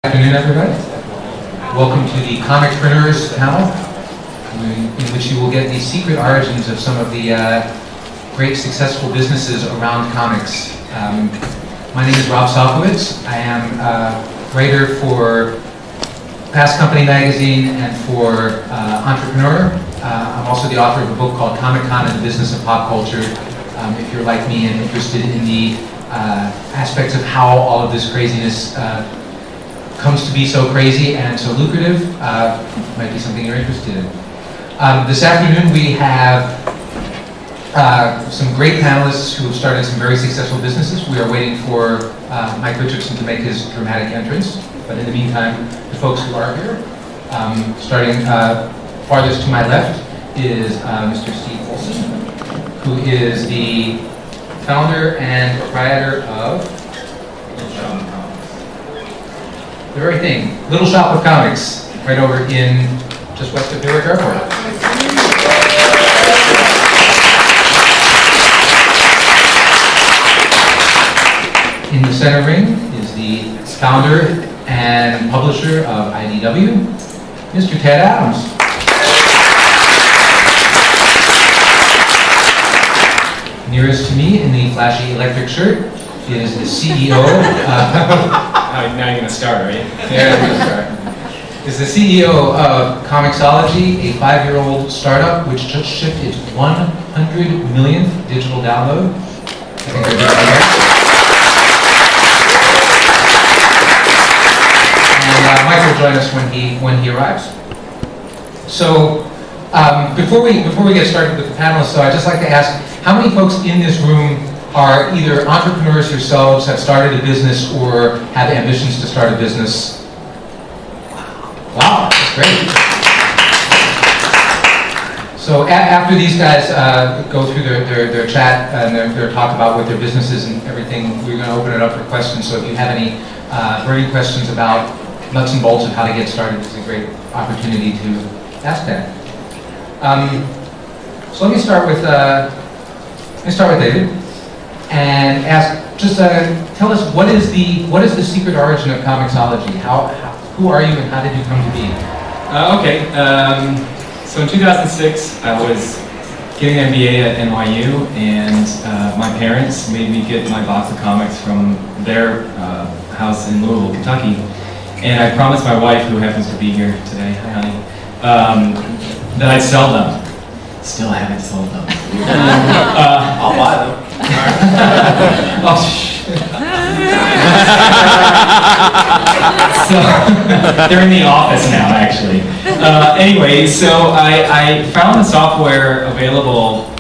Good afternoon, everybody. Welcome to the Comicpreneurs panel, in which you will get the secret origins of some of the great successful businesses around comics. My name is Rob Salkowitz. I am a writer for Fast Company magazine and for Entrepreneur. I'm also the author of a book called Comic Con and the Business of Pop Culture. If you're like me and interested in the aspects of how all of this craziness comes to be so crazy and so lucrative, might be something you're interested in. This afternoon we have some great panelists who have started some very successful businesses. We are waiting for Mike Richardson to make his dramatic entrance, but in the meantime, the folks who are here, starting farthest to my left is Mr. Steve Olsen, who is the founder and proprietor of the very thing, Little Shop of Comics, right over in just west of Newark Airport. In the center ring is the founder and publisher of IDW, Mr. Ted Adams. Nearest to me in the flashy electric shirt is the CEO. Now you're going to start, right? Yeah, we're going to start. Is the CEO of comiXology, a 5-year-old startup which just shipped its 100 millionth digital download. I think they're doing it. And Mike will join us when he arrives. So before we get started with the panelists, I'd just like to ask, how many folks in this room are either entrepreneurs yourselves, have started a business, or have ambitions to start a business? Wow, that's great. So after these guys go through their chat and their talk about what their business is and everything, we're going to open it up for questions. So if you have any burning questions about nuts and bolts of how to get started, it's a great opportunity to ask that. So let me start with David. And ask, just tell us what is the secret origin of comiXology? Who are you and how did you come to be? Okay, so in 2006 I was getting an MBA at NYU, and my parents made me get my box of comics from their house in Louisville, Kentucky. And I promised my wife, who happens to be here today, hi honey, that I'd sell them. Still haven't sold them. I'll buy them. Oh, shit. So, they're in the office now, actually. Anyway, so I found the software available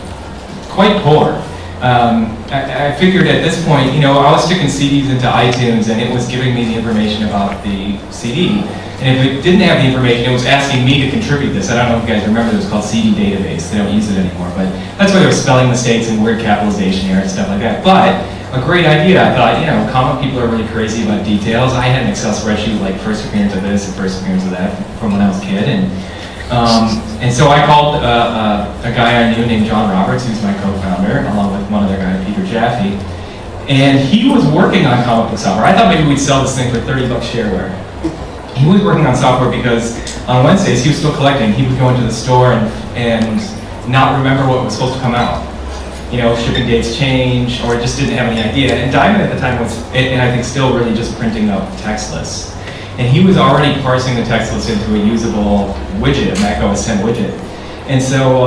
quite poor. I figured at this point, I was sticking CDs into iTunes, and it was giving me the information about the CD. And if it didn't have the information, it was asking me to contribute this. I don't know if you guys remember, it was called CD Database. They don't use it anymore, but that's why there were spelling mistakes and word capitalization errors and stuff like that. But a great idea. I thought, comic people are really crazy about details. I had an Excel spreadsheet with like first appearance of this and first appearance of that from when I was a kid. And so I called a guy I knew named John Roberts, who's my co-founder, along with one other guy, Peter Jaffe. And he was working on comic book software. I thought maybe we'd sell this thing for $30 shareware. He was working on software because on Wednesdays he was still collecting. He would go into the store and not remember what was supposed to come out. Shipping dates change, or just didn't have any idea. And Diamond at the time was, and I think still, really just printing up text lists. And he was already parsing the text list into a usable widget, a Mac OS X widget. And so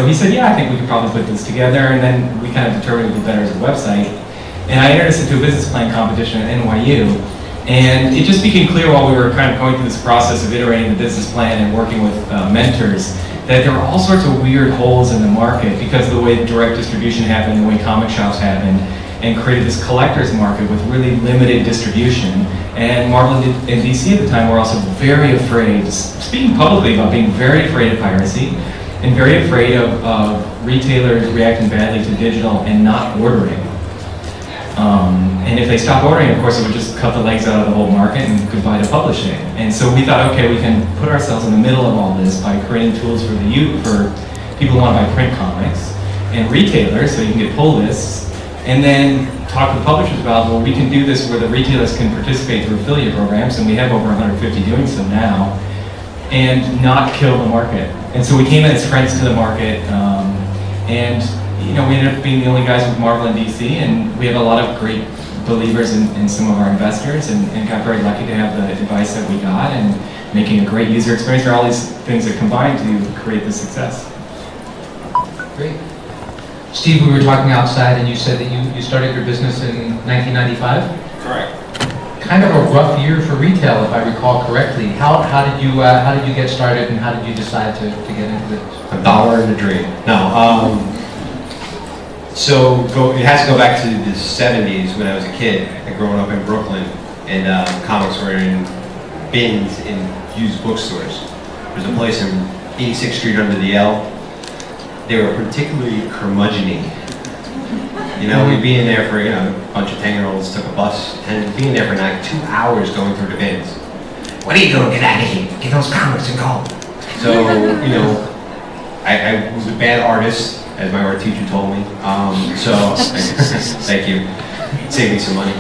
he said, yeah, I think we could probably put this together. And then we kind of determined it would be better as a website. And I entered us into a business plan competition at NYU. And it just became clear while we were kind of going through this process of iterating the business plan and working with mentors that there were all sorts of weird holes in the market because of the way direct distribution happened, the way comic shops happened, and created this collector's market with really limited distribution. And Marvel and DC at the time were also very afraid, speaking publicly about being very afraid of piracy and very afraid of retailers reacting badly to digital and not ordering. And if they stopped ordering, of course, it would just cut the legs out of the whole market and goodbye to publishing. And so we thought, okay, we can put ourselves in the middle of all this by creating tools for people who want to buy print comics, and retailers, so you can get pull lists And then talk to the publishers about, well, we can do this where the retailers can participate through affiliate programs, and we have over 150 doing so now, and not kill the market. And so we came in as friends to the market, and we ended up being the only guys with Marvel in DC, and we have a lot of great believers in some of our investors, and got very lucky to have the advice that we got, and making a great user experience for all these things that combine to create this success. Great. Steve, we were talking outside, and you said that you started your business in 1995? Correct. Kind of a rough year for retail, if I recall correctly. How did you get started, and how did you decide to get into this? $1 and a dream. No. It has to go back to the 70s when I was a kid. I growing up in Brooklyn, and comics were in bins in used bookstores. There's a place in 86th Street under the L. They were particularly curmudgeon-y. We'd be in there for, a bunch of 10-year-olds took a bus, and be in there for like 2 hours going through the bins. What are you doing? Get out of here. Get those comics and go. So, I was a bad artist, as my art teacher told me. Thank you. Saved me some money.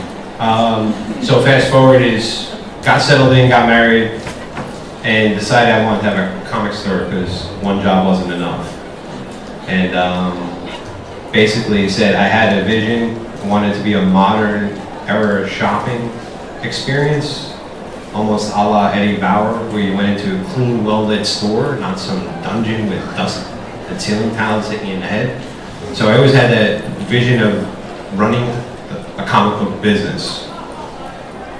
So fast forward is, got settled in, got married, and decided I wanted to have a comic store because one job wasn't enough. And basically said I had a vision, wanted to be a modern era shopping experience, almost a la Eddie Bauer, where you went into a clean, well-lit store, not some dungeon with dust and ceiling tiles hitting you in the head. So I always had that vision of running a comic book business.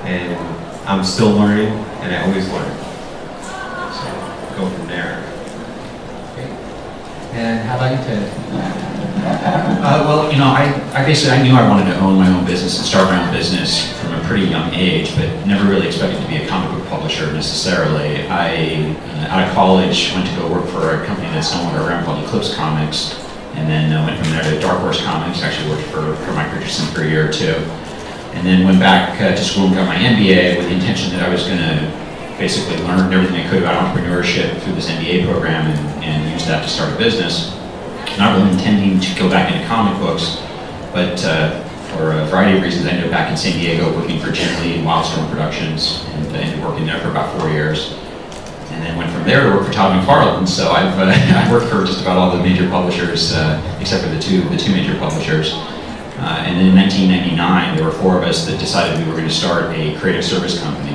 And I'm still learning, and I always learn. So go from there. And how about you, Ted? I knew I wanted to own my own business and start my own business from a pretty young age, but never really expected to be a comic book publisher necessarily. Out of college, went to go work for a company that's no longer around called Eclipse Comics, and then went from there to Dark Horse Comics. Actually worked for Richardson for a year or two, and then went back to school and got my MBA with the intention that I was going to basically learn everything I could about entrepreneurship through this MBA program and use that to start a business. Not really intending to go back into comic books, but for a variety of reasons I ended up back in San Diego working for Jim Lee and Wildstorm Productions, and ended up working there for about 4 years. And then went from there to work for Todd McFarlane, so I've worked for just about all the major publishers, except for the two major publishers. And then in 1999, there were 4 of us that decided we were going to start a creative service company.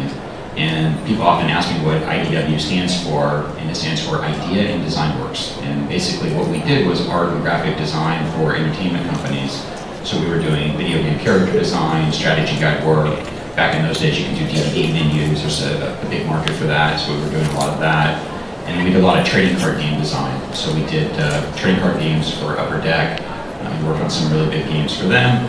And people often ask me what IDW stands for, and it stands for Idea and Design Works. And basically what we did was art and graphic design for entertainment companies. So we were doing video game character design, strategy guide work. Back in those days you can do DVD menus, there's a big market for that, so we were doing a lot of that. And then we did a lot of trading card game design. So we did trading card games for Upper Deck. We worked on some really big games for them.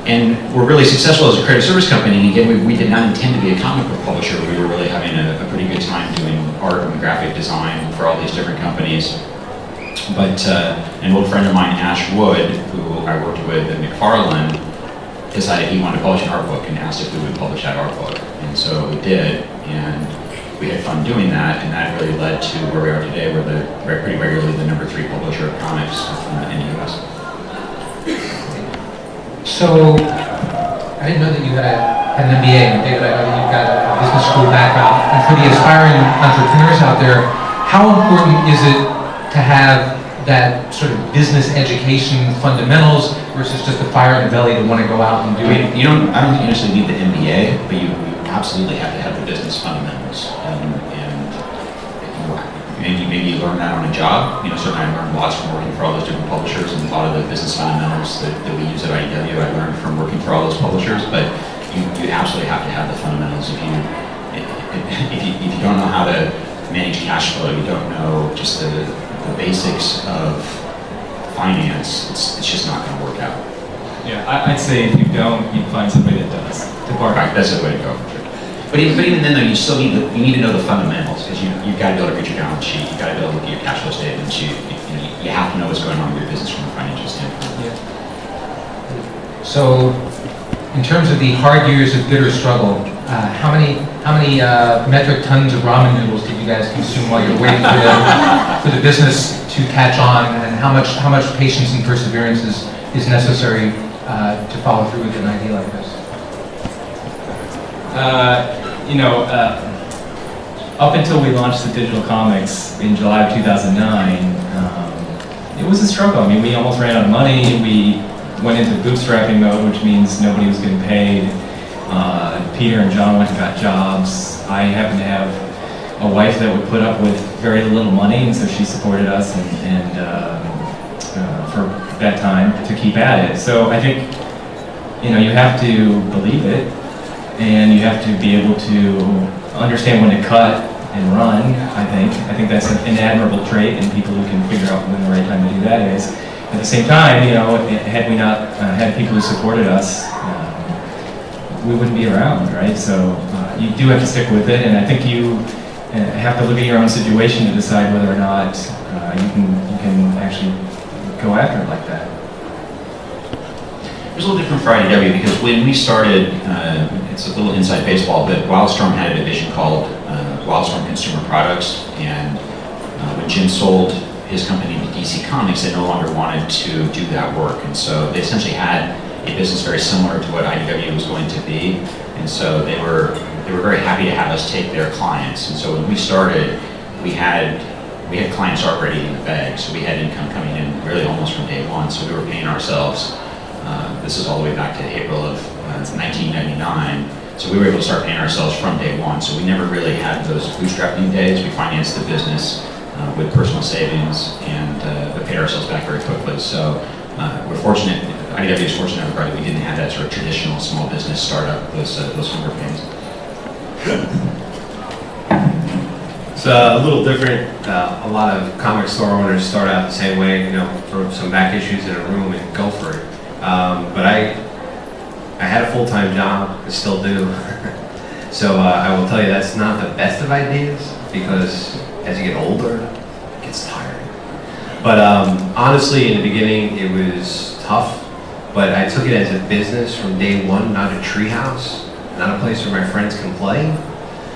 And we're really successful as a creative service company, and again, we did not intend to be a comic book publisher. We were really having a pretty good time doing art and graphic design for all these different companies. But an old friend of mine, Ash Wood, who I worked with at McFarlane, decided he wanted to publish an art book and asked if we would publish that art book. And so we did, and we had fun doing that, and that really led to where we are today. We're pretty regularly the #3 publisher of comics in the US. So, I didn't know that you had an MBA, and David, I know that you've got a business school background. And for the aspiring entrepreneurs out there, how important is it to have that sort of business education fundamentals versus just the fire in the belly to want to go out and do it? I don't think you necessarily need the MBA, but you absolutely have to have the business fundamentals. And maybe you learn that on a job. Certainly I learned lots from working for all those different publishers, and a lot of the business fundamentals that we use at IDW I learned from working for all those publishers. But you absolutely have to have the fundamentals. If you don't know how to manage cash flow, you don't know just the basics of finance, it's just not going to work out. Yeah, I'd say if you don't, you find somebody that does. Right, that's the way to go. But even then, though, you need to know the fundamentals, because you've got to be able to read your balance sheet, you've got to be able to look at your cash flow statements, you have to know what's going on with your business from a financial standpoint. Yeah. So, in terms of the hard years of bitter struggle, how many metric tons of ramen noodles did you guys consume while you're waiting for the business to catch on, and how much patience and perseverance is necessary follow through with an idea like this? Up until we launched the digital comics in July of 2009, it was a struggle. I mean, we almost ran out of money. We went into bootstrapping mode, which means nobody was getting paid. Peter and John went and got jobs. I happened to have a wife that would put up with very little money, and so she supported us and for that time to keep at it. So I think, you have to believe it, and you have to be able to understand when to cut and run. I think that's an admirable trait in people who can figure out when the right time to do that is. At the same time, had we not had people who supported us, we wouldn't be around, right? So you do have to stick with it, and I think you have to look at your own situation to decide whether or not you can actually go after it like that. It was a little different for IDW because when we started, it's a little inside baseball, but Wildstorm had a division called Wildstorm Consumer Products, and when Jim sold his company to DC Comics, they no longer wanted to do that work, and so they essentially had a business very similar to what IDW was going to be, and so they were very happy to have us take their clients. And so when we started, we had clients already in the bag, so we had income coming in really almost from day one. So we were paying ourselves. This is all the way back to April of 1999. So we were able to start paying ourselves from day one. So we never really had those bootstrapping days. We financed the business with personal savings, and we paid ourselves back very quickly. So we're fortunate. IDW is fortunate, everybody. We didn't have that sort of traditional small business startup, those hunger pains. It's a little different. A lot of comic store owners start out the same way, throw some back issues in a room and go for it. But I had a full-time job, I still do. So I will tell you that's not the best of ideas, because as you get older, it gets tiring. But honestly, in the beginning, it was tough. But I took it as a business from day one, not a treehouse, not a place where my friends can play.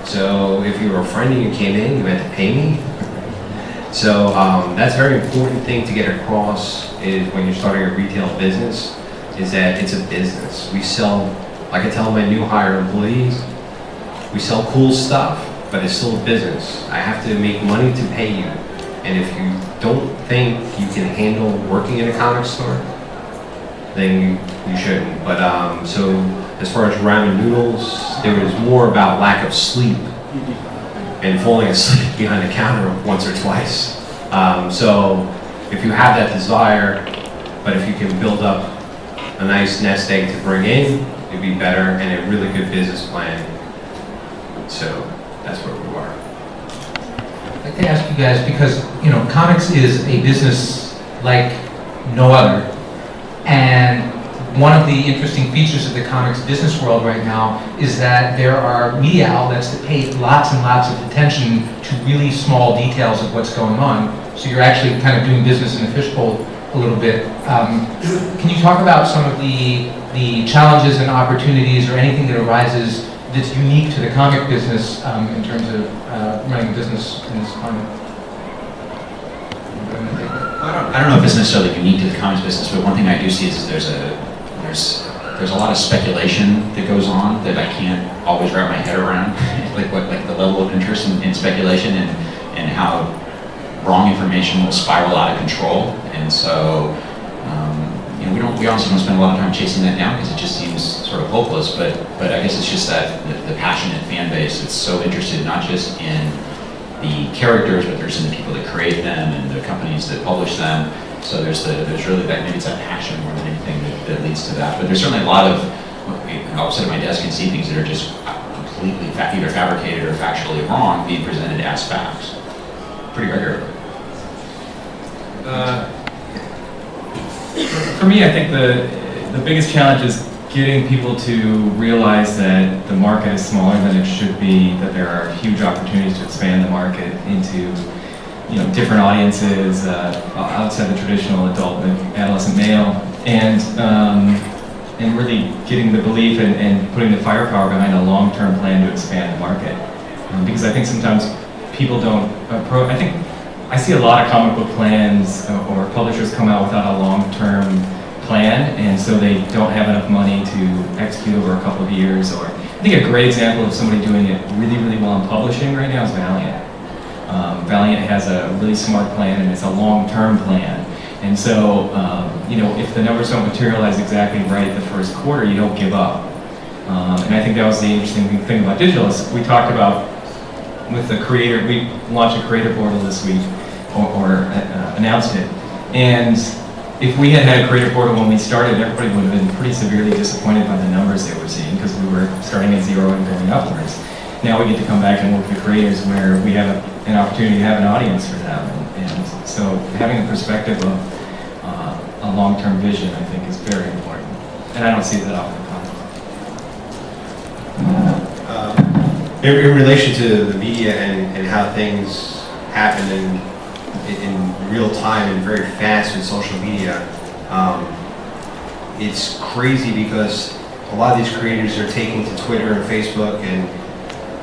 So if you were a friend and you came in, you had to pay me. So that's a very important thing to get across is when you're starting a retail business, is that it's a business. We sell, like I tell my new hire employees, we sell cool stuff, but it's still a business. I have to make money to pay you. And if you don't think you can handle working in a comic store, then you shouldn't. But so as far as ramen noodles, there was more about lack of sleep and falling asleep behind the counter once or twice. So if you have that desire, but if you can build up a nice nest egg to bring in, it'd be better, and a really good business plan. So that's where we are. I'd like to ask you guys, because comics is a business like no other, and one of the interesting features of the comics business world right now is that there are media outlets that pay lots and lots of attention to really small details of what's going on. So you're actually kind of doing business in a fishbowl a little bit. Can you talk about some of the challenges and opportunities, or anything that arises that's unique to the comic business in terms of running a business in this climate? I don't know if it's necessarily unique to the comics business, but one thing I do see is there's a lot of speculation that goes on that I can't always wrap my head around, like the level of interest in speculation and how wrong information will spiral out of control. And so we honestly don't spend a lot of time chasing that down because it just seems sort of hopeless. But I guess it's just that the passionate fan base that's so interested not just in the characters, but there's in the people that create them and the companies that publish them. So there's really that, maybe it's that passion more than anything that leads to that. But there's certainly a lot of, I'll sit at my desk and see things that are just completely either fabricated or factually wrong being presented as facts pretty regularly. For me, I think the biggest challenge is getting people to realize that the market is smaller than it should be, that there are huge opportunities to expand the market into different audiences outside the traditional adult and adolescent male, and really getting the belief and putting the firepower behind a long-term plan to expand the market. Because I think sometimes people don't approach, I see a lot of comic book plans or publishers come out without a long-term plan, and so they don't have enough money to execute over a couple of years. Or I think a great example of somebody doing it really, really well in publishing right now is Valiant. Valiant has a really smart plan, and it's a long-term plan. And so, you know, if the numbers don't materialize exactly right the first quarter, you don't give up. And I think that was the interesting thing about digital is we talked about with the creator, we launched a creator portal this week, or announced it. And if we had had a creator portal when we started, everybody would have been pretty severely disappointed by the numbers they were seeing because we were starting at zero and going upwards. Now we get to come back and work with creators where we have an opportunity to have an audience for them. And so having a perspective of a long-term vision, I think, is very important. And I don't see that often. In relation to the media and how things happen in real time and very fast with social media, it's crazy because a lot of these creators are taking to Twitter and Facebook, and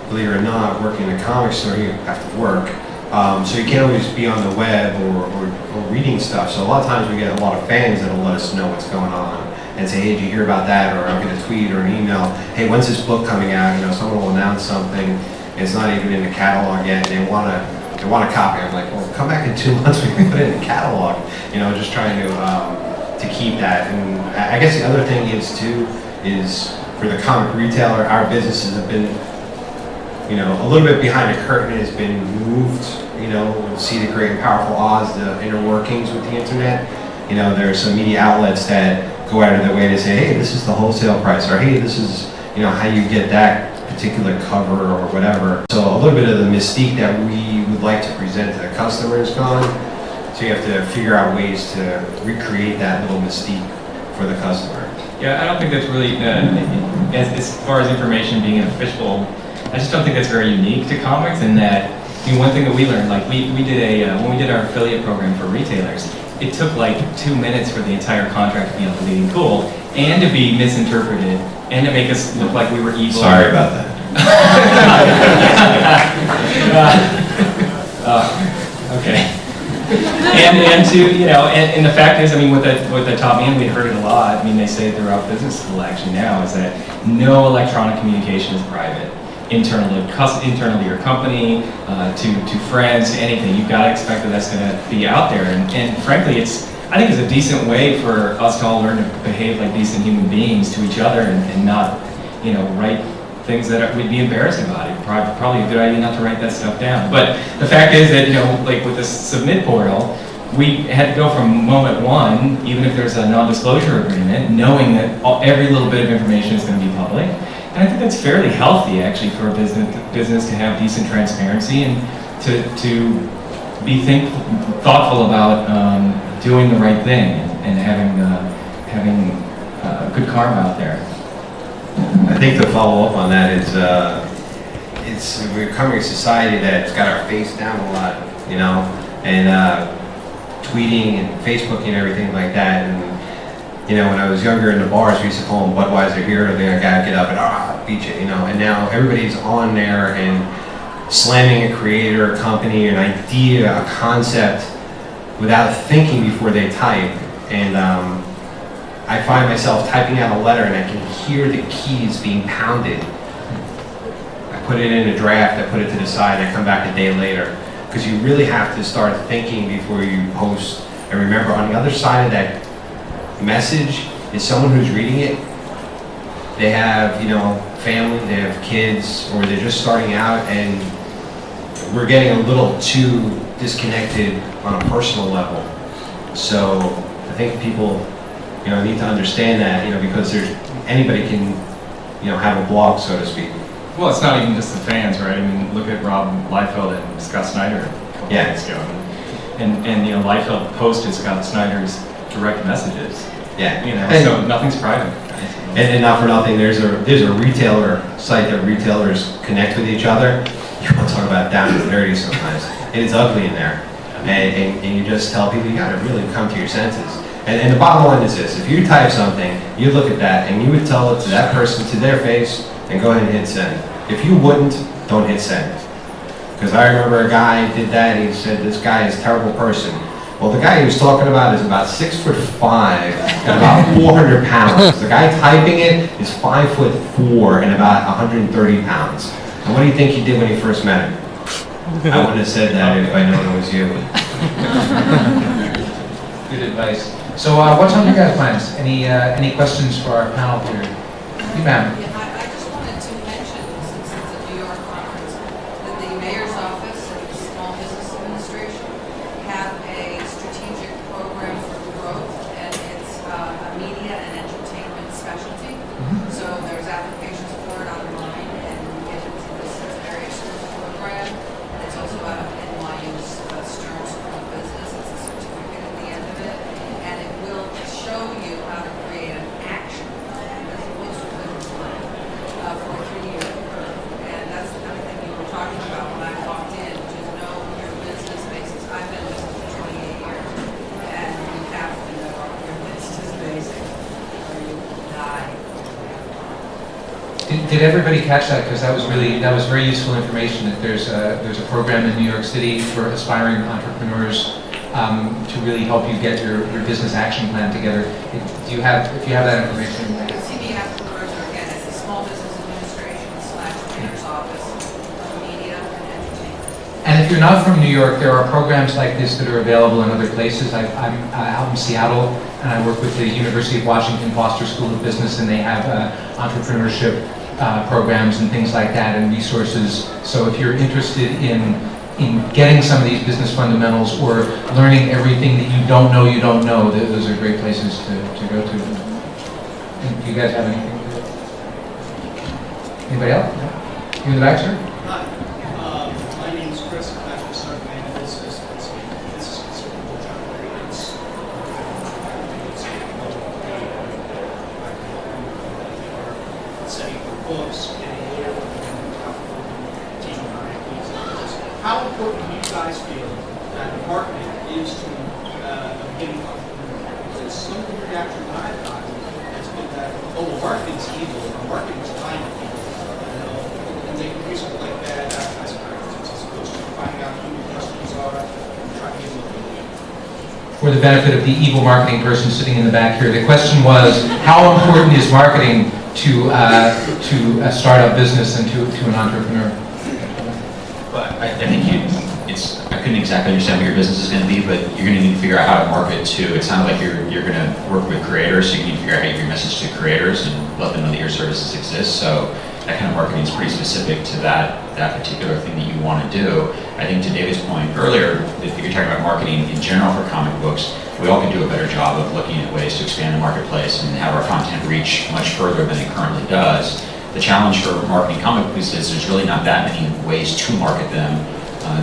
believe it or not, working in a comic store, you have to work. So you can't always be on the web or reading stuff. So a lot of times we get a lot of fans that'll let us know what's going on and say, hey, did you hear about that? Or I'll get a tweet or an email, hey, when's this book coming out? You know, someone will announce something, and it's not even in the catalog yet, and they want a copy. I'm like, well, come back in 2 months, we can put it in the catalog. You know, just trying to keep that. And I guess the other thing is too, is for the comic retailer, our businesses have been, you know, a little bit behind the curtain, has been moved. You know, see the great and powerful Oz, the inner workings with the internet. You know, there are some media outlets that go out of their way to say, hey, this is the wholesale price, or hey, this is, you know, how you get that particular cover or whatever. So a little bit of the mystique that we would like to present to the customer is gone. So you have to figure out ways to recreate that little mystique for the customer. Yeah, I don't think that's really, as far as information being in a fishbowl, I just don't think that's very unique to comics. In that, I mean, one thing that we learned, like we did when we did our affiliate program for retailers, it took like 2 minutes for the entire contract to be unbelievably cool, and to be misinterpreted, and to make us look like we were evil. Sorry about that. Okay. And to, you know, and the fact is, I mean, what that taught me, and we heard it a lot, I mean, they say throughout business school actually now, is that no electronic communication is private. Internally to your company, to friends, to anything, you've got to expect that that's going to be out there. And frankly, I think it's a decent way for us to all learn to behave like decent human beings to each other, and not, you know, write things that we'd be embarrassed about. It's probably a good idea not to write that stuff down. But the fact is that, you know, like with this submit portal, we had to go from moment one, even if there's a non-disclosure agreement, knowing that every little bit of information is going to be public. And I think that's fairly healthy, actually, for a business to have decent transparency and to be thoughtful about doing the right thing and having good karma out there. I think to follow up on that is we're becoming a society that's got our face down a lot, you know, and tweeting and Facebooking and everything like that. And you know, when I was younger in the bars, we used to call them Budweiser Hero. They gotta get up and beat you, you know. And now everybody's on there and slamming a creator, a company, an idea, a concept, without thinking before they type. And I find myself typing out a letter, and I can hear the keys being pounded. I put it in a draft. I put it to the side. And I come back a day later, because you really have to start thinking before you post. And remember, on the other side of that message is someone who's reading it. They have, you know, family, they have kids, or they're just starting out, and we're getting a little too disconnected on a personal level. So I think people, you know, need to understand that, you know, because anybody can, you know, have a blog, so to speak. Well, it's not even just the fans, right? I mean, look at Rob Liefeld and Scott Snyder a couple days ago. And you know, Liefeld posted Scott Snyder's direct messages. Yeah. You know, so nothing's private. And not for nothing, there's a retailer site that retailers connect with each other. You want to talk about down and dirty sometimes. And it's ugly in there. And you just tell people, you gotta really come to your senses. And the bottom line is this: if you type something, you look at that and you would tell it to that person, to their face, and go ahead and hit send. If you wouldn't, don't hit send. Because I remember a guy did that, and he said, this guy is a terrible person. Well, the guy he was talking about is about 6'5" and about 400 pounds. The guy typing it is 5'4" and about 130 pounds. And what do you think he did when he first met him? I wouldn't have said that if I known it was you. Good advice. So what's on your guys' minds? Any questions for our panel here? You, ma'am. Yeah, I just wanted to mention, since it's a New York conference, that the Mayor's Office and the Small Business Administration have a strategic program for growth, and it's a media and entertainment specialty. So there's applications for it online, and you get into this very exclusive program. And it's also out of NYU's Stern School of Business. It's a certificate at the end of it, and it will show you how to create an action plan as opposed to a business plan for a 3-year curve. And that's the kind of thing you were talking about when I walked in, which is know your business basis. I've been in business for 28 years, and you have to know your business basics or you die. Did everybody catch that? Because that was very useful information. That there's a program in New York City for aspiring entrepreneurs to really help you get your business action plan together. If you have that information? You can see me afterwards, or again, it's the Small Business Administration / Mayor's Office of Media and Entertainment. And if you're not from New York, there are programs like this that are available in other places. I'm out in Seattle, and I work with the University of Washington Foster School of Business, and they have entrepreneurship programs and things like that, and resources. So if you're interested in getting some of these business fundamentals or learning everything that you don't know, those are great places to go to. Do you guys have anything? Anybody else? You in the back, sir? Hi, my name is Chris. I'm actually starting my own business. This is considerable job. It's setting up books, getting later, teaching our employees. How important do you guys feel that marketing is to a beginning entrepreneur? Because it's some of the reaction I've gotten has been that, oh, well, marketing's evil, or marketing's kind of evil. And they can use it like bad advertising practices as opposed to finding out who your customers are and trying to get them to. For the benefit of the evil marketing person sitting in the back here, the question was, how important is marketing to a startup business and to an entrepreneur? But I think I couldn't exactly understand what your business is going to be, but you're going to need to figure out how to market to. It sounded like you're going to work with creators, so you need to figure out how to get your message to creators and let them know that your services exist. So that kind of marketing is pretty specific to that particular thing that you want to do. I think to David's point earlier, if you're talking about marketing in general for comic books, we all can do a better job of looking at ways to expand the marketplace and have our content reach much further than it currently does. The challenge for marketing comic books is there's really not that many ways to market them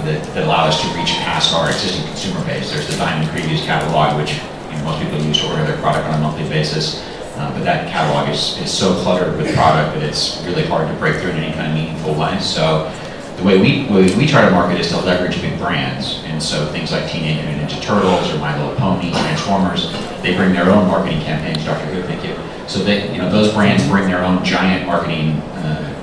that allow us to reach past our existing consumer base. There's the Diamond Previews catalog, which most people use to order their product on a monthly basis. But that catalog is so cluttered with product that it's really hard to break through in any kind of meaningful way. So the way we try to market is to leverage big brands. And so things like Teenage Mutant Ninja Turtles or My Little Pony, Transformers, they bring their own marketing campaigns. Dr. Who, thank you. So those brands bring their own giant marketing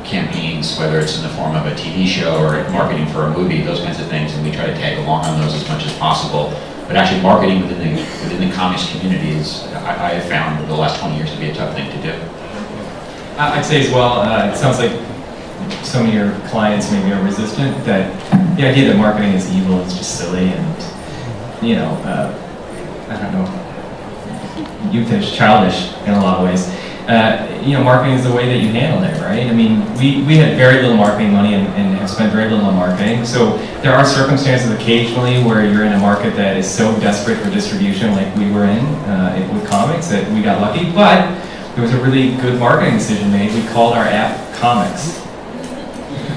campaigns, whether it's in the form of a TV show or marketing for a movie, those kinds of things, and we try to tag along on those as much as possible. But actually marketing within the comics community is, I have found over the last 20 years to be a tough thing to do. I'd say as well, it sounds like some of your clients maybe are resistant, that the idea that marketing is evil is just silly and, I don't know, youth-ish, childish in a lot of ways. Marketing is the way that you handle it, right? I mean, we had very little marketing money and have spent very little on marketing. So there are circumstances occasionally where you're in a market that is so desperate for distribution, like we were in with comics, that we got lucky. But there was a really good marketing decision made. We called our app Comics.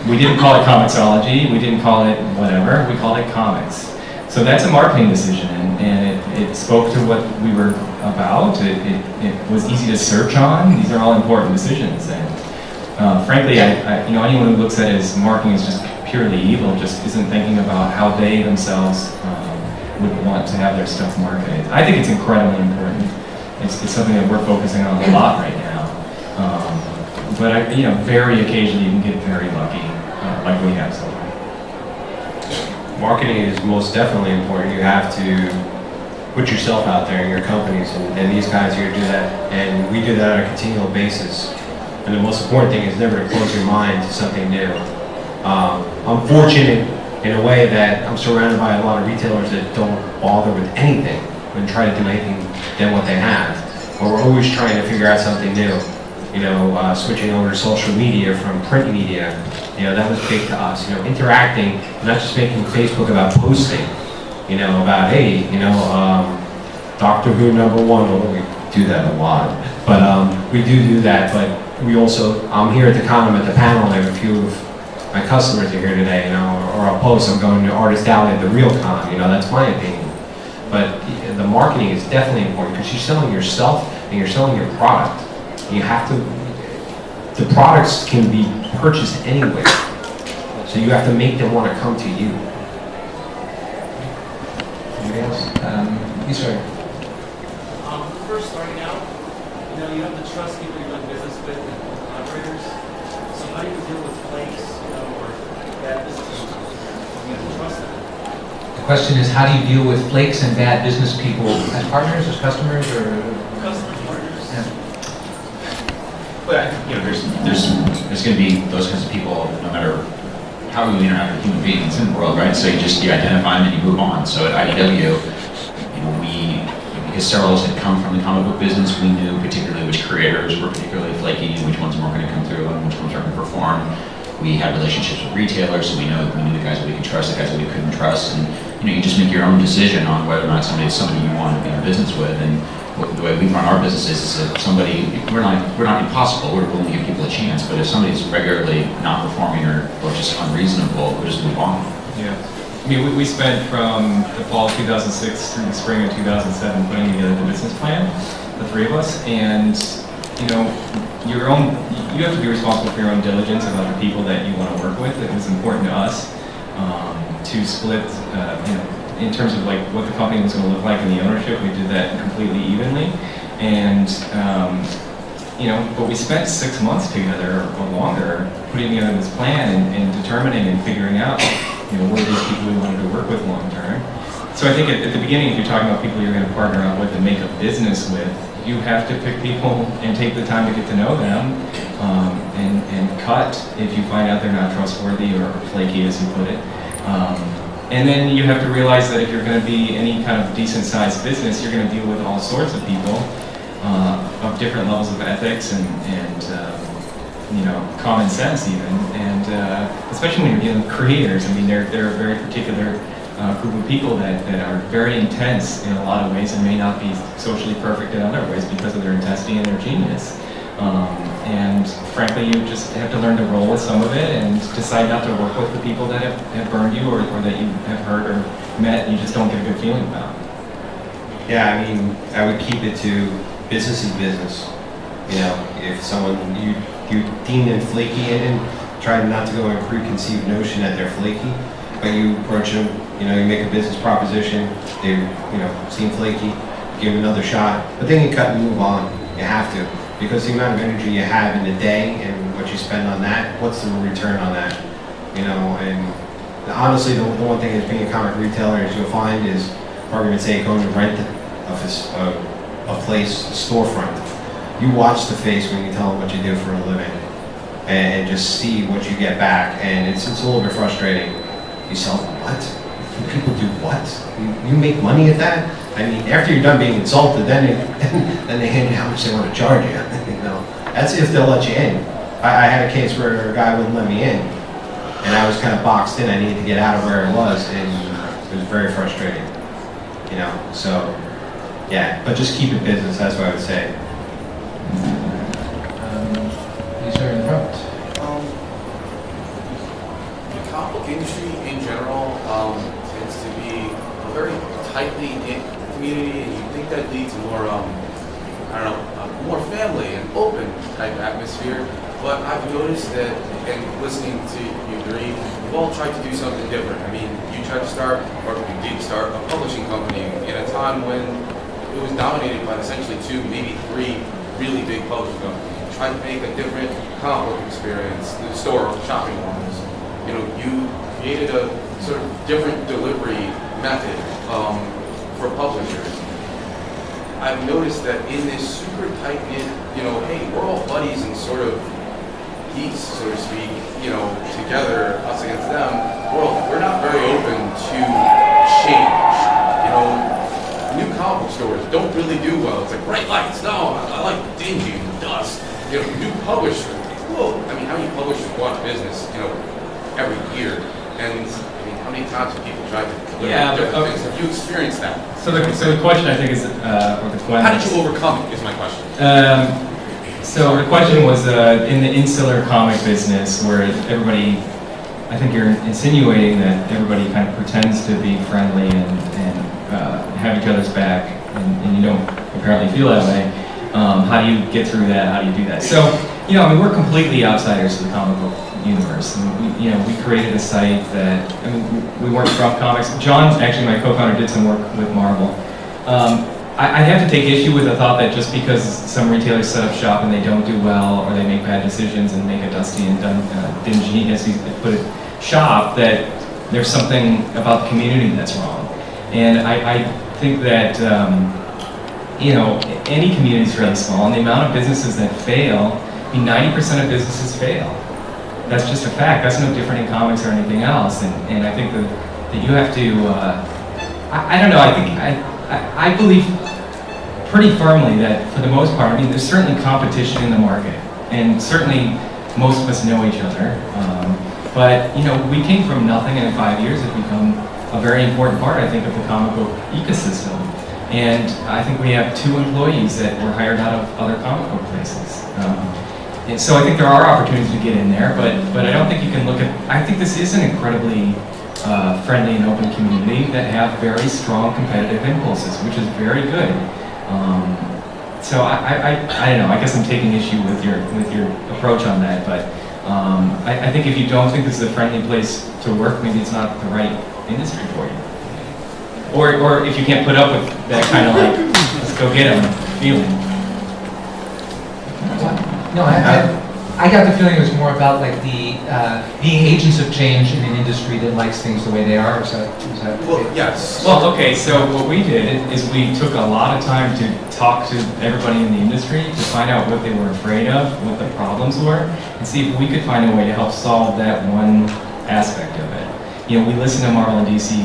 We didn't call it comiXology. We didn't call it whatever. We called it Comics. So that's a marketing decision, and it spoke to what we were about. It was easy to search on. These are all important decisions, and frankly, anyone who looks at it as marketing is just purely evil just isn't thinking about how they themselves would want to have their stuff marketed. I think it's incredibly important. It's something that we're focusing on a lot right now. But very occasionally you can get very lucky, like we have so far. Marketing is most definitely important. You have to put yourself out there in your companies, and these guys here do that, and we do that on a continual basis. And the most important thing is never to close your mind to something new. I'm fortunate in a way that I'm surrounded by a lot of retailers that don't bother with anything and try to do anything than what they have. But we're always trying to figure out something new. You know, switching over to social media from print media, you know, that was big to us. You know, interacting, not just making Facebook about posting, you know, about, hey, you know, Doctor Who #1, although we do that a lot. But we do that, but we also, I'm here at the con, I'm at the panel, and I have a few of my customers are here today, you know, or I'll post, I'm going to Artist Alley at the real con, you know, that's my opinion. But the marketing is definitely important because you're selling yourself and you're selling your product. You have to, the products can be purchased anywhere. So you have to make them want to come to you. Anybody else? Yes, sir. First starting out, you know, you have to trust people you're doing business with and collaborators. So how do you deal with flakes, you know, or bad business people? You have to trust them. The question is, how do you deal with flakes and bad business people as partners, as customers, or? Customer partners. Yeah. But you know, there's going to be those kinds of people, no matter how you interact with human beings in the world, right? So you identify them and you move on. So at IDW, you know, because several of us had come from the comic book business, we knew particularly which creators were particularly flaky, which ones weren't going to come through, and which ones weren't going to perform. We had relationships with retailers, so we knew the guys that we could trust, the guys that we couldn't trust, and you know, you just make your own decision on whether or not somebody you want to be in business with. And the way we run our business is that we're not impossible. We're willing to give people a chance, but if somebody's regularly not performing or just unreasonable, we'll just move on. Yeah. I mean, we spent from the fall of 2006 through the spring of 2007 putting together the business plan, the three of us, and you know, you have to be responsible for your own diligence about the people that you want to work with. It was important to us to split, you know, in terms of like what the company was going to look like in the ownership. We did that completely evenly, and you know, but we spent 6 months together or longer putting together this plan and determining and figuring out, you know, what are these people we wanted to work with long term. So I think at the beginning, if you're talking about people you're going to partner up with and make a business with, you have to pick people and take the time to get to know them, and cut if you find out they're not trustworthy or flaky, as you put it. And then you have to realize that if you're going to be any kind of decent sized business, you're going to deal with all sorts of people of different levels of ethics and you know, common sense even, and especially when you're dealing with creators. I mean, they're a very particular group of people that are very intense in a lot of ways and may not be socially perfect in other ways because of their intensity and their genius. And frankly, you just have to learn to roll with some of it and decide not to work with the people that have burned you or that you have heard or met and you just don't get a good feeling about. Yeah, I mean, I would keep it to business is business. You know, if someone, you deem them flaky and try not to go in a preconceived notion that they're flaky, but you approach them, you know, you make a business proposition, they, you know, seem flaky, give them another shot, but then you cut and move on. You have to, because the amount of energy you have in a day and what you spend on that, what's the return on that? You know, and honestly, the one thing is being a comic retailer is you'll find is, for argument's sake, going to rent a place, a storefront. You watch the face when you tell them what you do for a living, and just see what you get back, and it's a little bit frustrating. You sell what? People do what? You make money at that? I mean, after you're done being insulted, then they hand you how much they want to charge you. You know, that's if they'll let you in. I had a case where a guy wouldn't let me in, and I was kind of boxed in. I needed to get out of where I was, and it was very frustrating. You know, so yeah, but just keep it business. That's what I would say. These are in front. The comic book industry in general tends to be a very tightly knit community, and you think that leads to more, I don't know, more family and open type atmosphere. But I've noticed that, and listening to you three, you've all tried to do something different. I mean, you tried to start, or you did start, a publishing company in a time when it was dominated by essentially 2, maybe 3 really big publishing companies. You tried to make a different comic book experience, the store, shopping malls. You know, you created a sort of different delivery method for publishers, I've noticed that in this super tight-knit, hey, we're all buddies and sort of geeks, so to speak, together, us against them, world, we're not very open to change. New comic book stores don't really do well. It's like bright lights. No, I like dingy and dust. New publishers. Whoa. I mean, how many publishers go out of business, every year? And how many times have people tried to deliver different things? Have you experienced that? So the question, I think, is, or the question. How did you overcome it, is my question. So the question was, in the insular comic business, where everybody, I think you're insinuating that everybody kind of pretends to be friendly and have each other's back, and you don't apparently feel that way. How do you get through that? How do you do that? So, we're completely outsiders to the comic book universe. And we created a site that, we weren't from comics. John, actually my co-founder, did some work with Marvel. I have to take issue with the thought that just because some retailers set up shop and they don't do well, or they make bad decisions and make a dusty and dingy, as he put it, shop, that there's something about the community that's wrong. And I think that, any community is really small, and the amount of businesses that fail, 90% of businesses fail. That's just a fact. That's no different in comics or anything else. And I think that you have to, I don't know, I believe pretty firmly that for the most part, there's certainly competition in the market, and certainly most of us know each other. But we came from nothing, and in 5 years have become a very important part, I think, of the comic book ecosystem. And I think we have 2 employees that were hired out of other comic book places. And so I think there are opportunities to get in there, but I don't think you can look at, I think this is an incredibly friendly and open community that have very strong competitive impulses, which is very good. So I don't know, I guess I'm taking issue with your approach on that, but I think if you don't think this is a friendly place to work, maybe it's not the right industry for you. Or if you can't put up with that kind of let's go get them feeling. No, I got the feeling it was more about like the being agents of change in an industry that likes things the way they are. Is that well, yes. Well, okay. So what we did is we took a lot of time to talk to everybody in the industry to find out what they were afraid of, what the problems were, and see if we could find a way to help solve that one aspect of it. We listened to Marvel and DC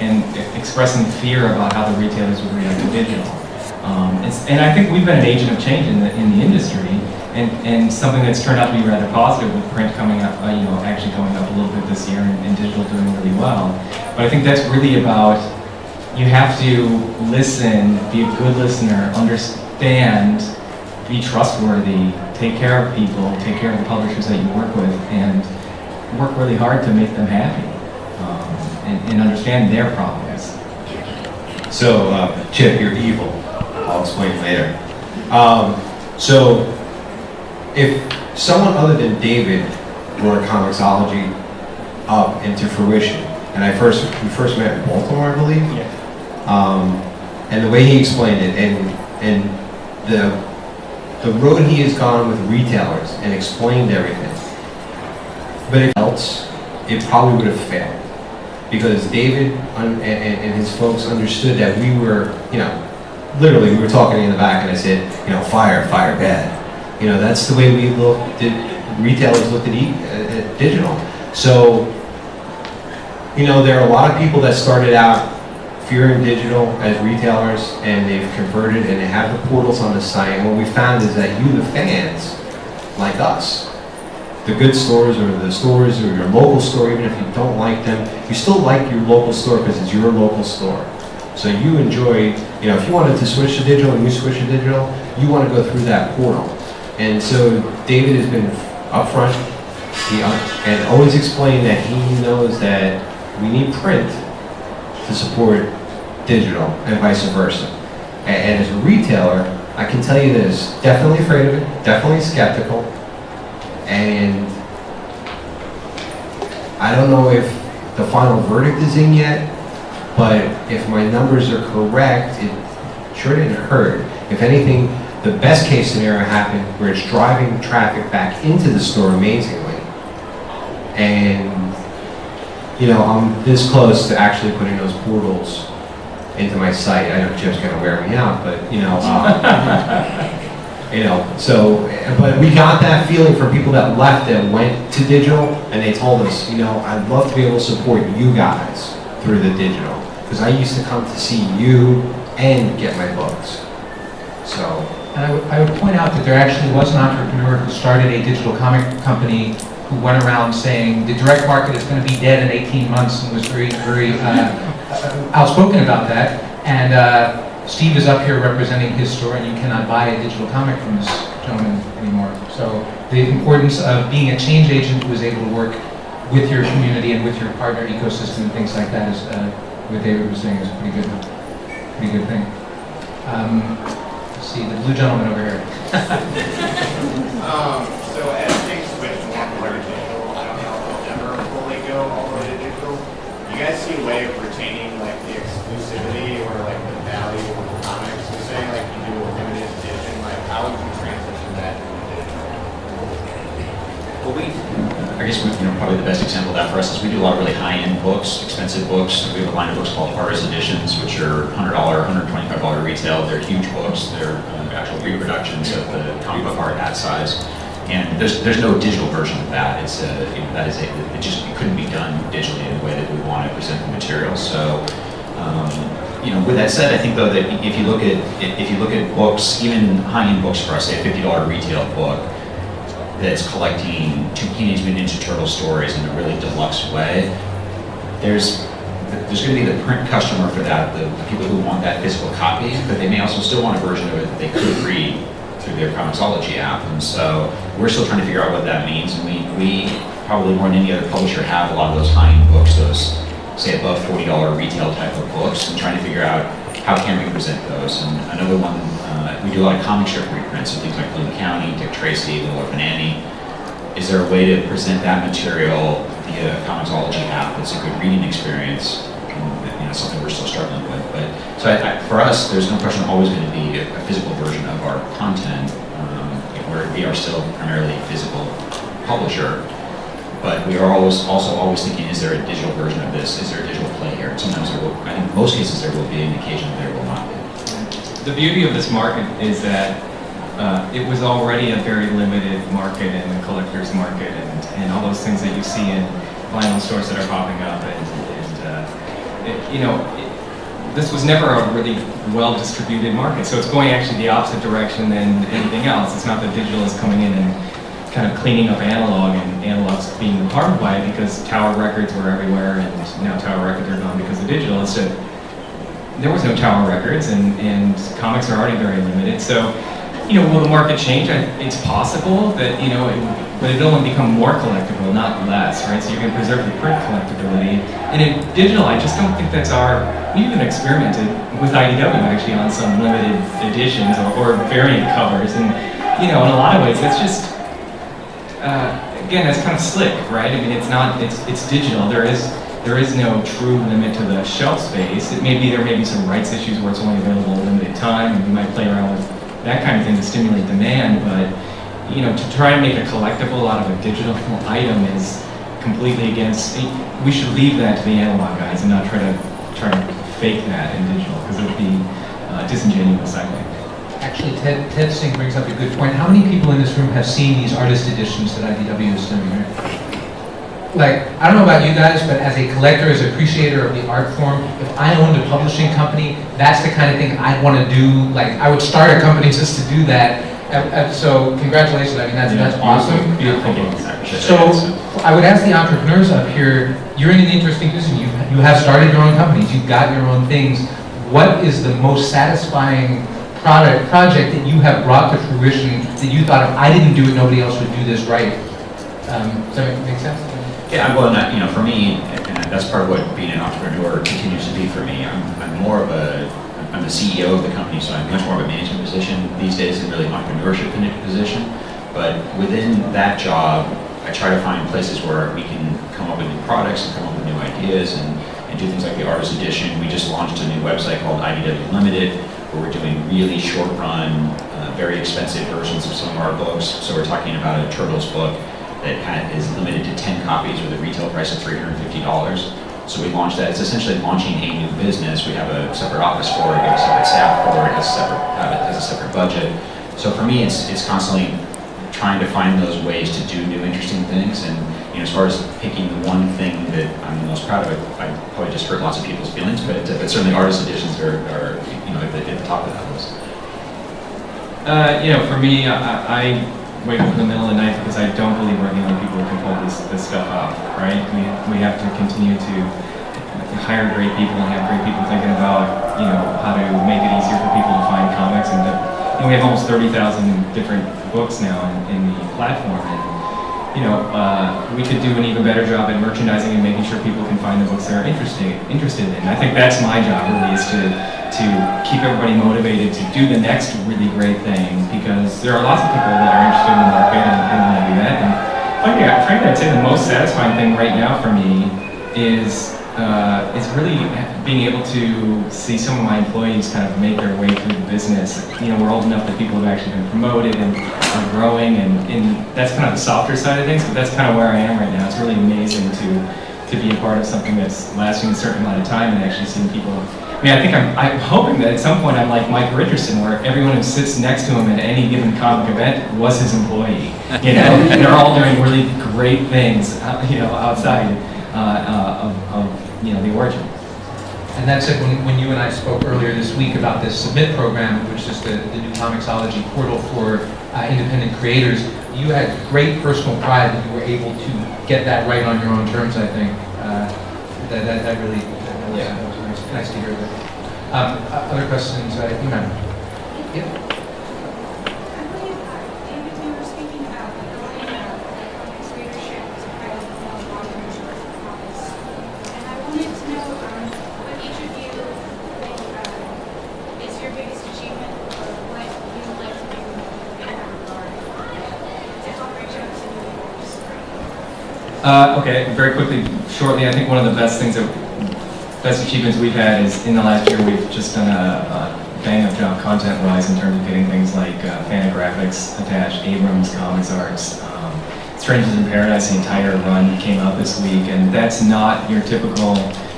and expressing fear about how the retailers would react to digital. And I think we've been an agent of change in the industry, and something that's turned out to be rather positive, with print coming up, actually going up a little bit this year, and digital doing really well. But I think that's really about, you have to listen, be a good listener, understand, be trustworthy, take care of people, take care of the publishers that you work with, and work really hard to make them happy, and understand their problems. So, Chip, you're evil. I'll explain later. So, if someone other than David brought comiXology up into fruition, and we first met in Baltimore, I believe. Yeah. And the way he explained it, and the road he has gone with retailers and explained everything. But if else, it probably would have failed, because David and his folks understood that we were, literally we were talking in the back, and I said, fire bad. That's the way we looked at, retailers looked at digital. So, there are a lot of people that started out fearing digital as retailers, and they've converted, and they have the portals on the site. And what we found is that you, the fans, like us, the good stores or the stores or your local store, even if you don't like them, you still like your local store because it's your local store. So you enjoy, if you wanted to switch to digital and you switch to digital, you want to go through that portal. And so David has been upfront and always explained that he knows that we need print to support digital and vice versa. And as a retailer, I can tell you this, definitely afraid of it, definitely skeptical, and I don't know if the final verdict is in yet, but if my numbers are correct, it sure didn't hurt. If anything, the best case scenario happened where it's driving traffic back into the store amazingly. And I'm this close to actually putting those portals into my site. I know Jim's gonna wear me out, but you know, you know. So, but we got that feeling from people that left that went to digital, and they told us, you know, I'd love to be able to support you guys through the digital, because I used to come to see you and get my books. So. And I would point out that there actually was an entrepreneur who started a digital comic company who went around saying the direct market is going to be dead in 18 months and was very, very outspoken about that. And Steve is up here representing his store, and you cannot buy a digital comic from this gentleman anymore. So the importance of being a change agent who is able to work with your community and with your partner ecosystem and things like that is what David was saying is a pretty good thing. Let's see, the blue gentleman over here. So as things switch more and more to digital, I don't know if they'll ever fully go all the way to digital. You guys see a way of retaining like the exclusivity or like the value of the comics? So say like you do a limited edition, like how would you transition that to digital? Well, I guess probably the best example of that for us is we do a lot of really high-end books, expensive books. We have a line of books called Artist Editions, which are $100, $125 retail. They're huge books. They're actual reproductions of the comic book art at size. And there's no digital version of that. It's it couldn't be done digitally in the way that we want to present the material. So, with that said, I think though that if you look at books, even high-end books for us, say a $50 retail book that's collecting 2 Teenage Mutant Ninja Turtle stories in a really deluxe way, there's going to be the print customer for that, the people who want that physical copy, but they may also still want a version of it that they could read through their comiXology app. And so we're still trying to figure out what that means. And we probably more than any other publisher have a lot of those high-end books, those say above $40 retail type of books, and trying to figure out how can we present those. And another one, we do a lot of comic strip reprints, so things like Bloom County, Dick Tracy, Little Orphan Annie. Is there a way to present that material via comiXology app that's a good reading experience? And, something we're still struggling with. But so for us, there's no question always going to be a physical version of our content. We are still primarily a physical publisher, but we are also always thinking: is there a digital version of this? Is there a digital play here? And sometimes there will. I think in most cases there will be, and occasionally there will not be. The beauty of this market is that it was already a very limited market in the collector's market, and all those things that you see in vinyl stores that are popping up, this was never a really well-distributed market, so it's going actually the opposite direction than anything else. It's not that digital is coming in and kind of cleaning up analog, and analog's being harmed by it because Tower Records were everywhere, and now Tower Records are gone because of digital. It's that there was no Tower Records, and comics are already very limited. So, will the market change? It's possible that, but it'll only become more collectible, not less, right? So you can preserve the print collectability. And in digital, I just don't think that's we even experimented with IDW actually on some limited editions or variant covers. And, in a lot of ways, that's just, again, that's kind of slick, right? I mean, it's digital. There is no true limit to the shelf space. There may be some rights issues where it's only available a limited time, and you might play around with that kind of thing to stimulate demand, but to try and make a collectible out of a digital item is completely against. We should leave that to the analog guys and not try to fake that in digital, because it would be disingenuous, I think. Actually, Ted Singh brings up a good point. How many people in this room have seen these artist editions that IDW is doing, right? Like, I don't know about you guys, but as a collector, as an appreciator of the art form, if I owned a publishing company, that's the kind of thing I'd want to do. Like, I would start a company just to do that. So, congratulations. I mean, that's awesome. So, I would ask the entrepreneurs up here, you're in an interesting position. You have started your own companies. You've got your own things. What is the most satisfying project that you have brought to fruition that you thought, if I didn't do it, nobody else would do this right? Does that make sense? Yeah, well, for me, and that's part of what being an entrepreneur continues to be for me. I'm the CEO of the company, so I'm much more of a management position these days than really an entrepreneurship position. But within that job, I try to find places where we can come up with new products and come up with new ideas and do things like the Artist Edition. We just launched a new website called IDW Limited, where we're doing really short-run, very expensive versions of some of our books. So we're talking about a Turtles book that is limited to 10 copies with a retail price of $350. So we launched that. It's essentially launching a new business. We have a separate office for it, we have a separate staff for it, has a separate budget. So for me, it's constantly trying to find those ways to do new, interesting things. And as far as picking the one thing that I'm the most proud of, I probably just hurt lots of people's feelings, but certainly artist editions are at the top of that list. For me, I wake up in the middle of the night because I don't believe we're the only people who can pull this stuff off, right? We have to continue to hire great people and have great people thinking about, how to make it easier for people to find comics. And we have almost 30,000 different books now in the platform. And, we could do an even better job at merchandising and making sure people can find the books they're interested in. And I think that's my job, really, is to keep everybody motivated to do the next really great thing, because there are lots of people that are interested in the market and want to do that. And frankly, I'd say the most satisfying thing right now for me is really being able to see some of my employees kind of make their way through the business. We're old enough that people have actually been promoted and are growing, and that's kind of the softer side of things, but that's kind of where I am right now. It's really amazing to be a part of something that's lasting a certain amount of time and actually seeing people. I'm hoping that at some point I'm like Mike Richardson, where everyone who sits next to him at any given comic event was his employee. And they're all doing really great things, outside of the origin. And that's it. When you and I spoke earlier this week about this Submit program, which is the new comiXology portal for independent creators, you had great personal pride that you were able to get that right on your own terms. I think that really was nice to hear that. Other questions, you ma'am? Yeah. Okay, very quickly, shortly, I think one of the best achievements we've had is in the last year we've just done a bang-up job content-wise in terms of getting things like Fantagraphics attached, Abrams, Comics Arts, Strangers in Paradise, the entire run came out this week, and that's not your typical